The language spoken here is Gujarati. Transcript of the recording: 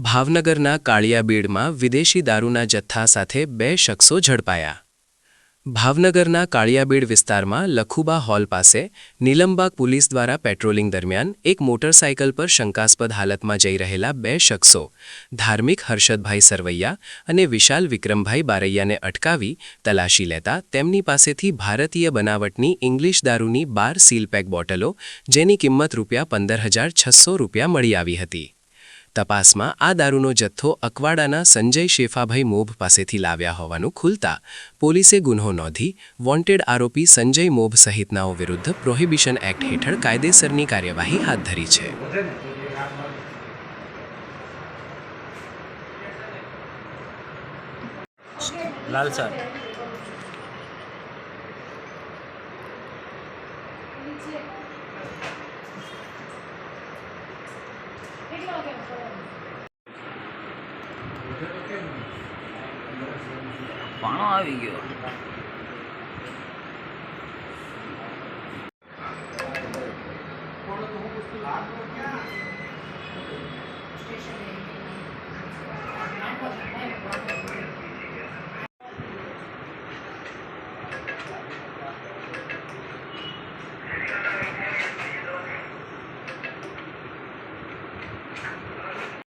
ભાવનગરના કાળિયાબીડમાં વિદેશી દારૂના જથ્થા સાથે 2 શખ્સો ઝડપાયા। ભાવનગરના કાળિયાબીડ વિસ્તારમાં લખુબા હોલ પાસે નીલમબાગ પોલીસ દ્વારા પેટ્રોલિંગ દરમિયાન એક મોટરસાઇકલ પર શંકાસ્પદ હાલતમાં જઈ રહેલા 2 શખ્સો ધાર્મિક હર્ષદભાઈ સરવૈયા અને વિશાલ વિક્રમભાઈ બારૈયાને અટકાવી તલાશી લેતા તેમની પાસેથી ભારતીય બનાવટની ઇંગ્લિશ દારૂની 12 સીલપેક બોટલો જેની કિંમત ₹15,600 મળી આવી હતી। તપાસમાં આ દારૂનો જથ્થો અકવાડાના સંજય શેફાભાઈ મોભ પાસેથી લાવ્યા હોવાનું ખુલતા પોલીસે ગુન્હો નોંધી વોન્ટેડ આરોપી સંજય મોભ સહિતનાઓ વિરુદ્ધ પ્રોહિબિશન એક્ટ હેઠળ કાયદેસરની કાર્યવાહી હાથ ધરી છે। लाल सर પાણો આવી ગયો।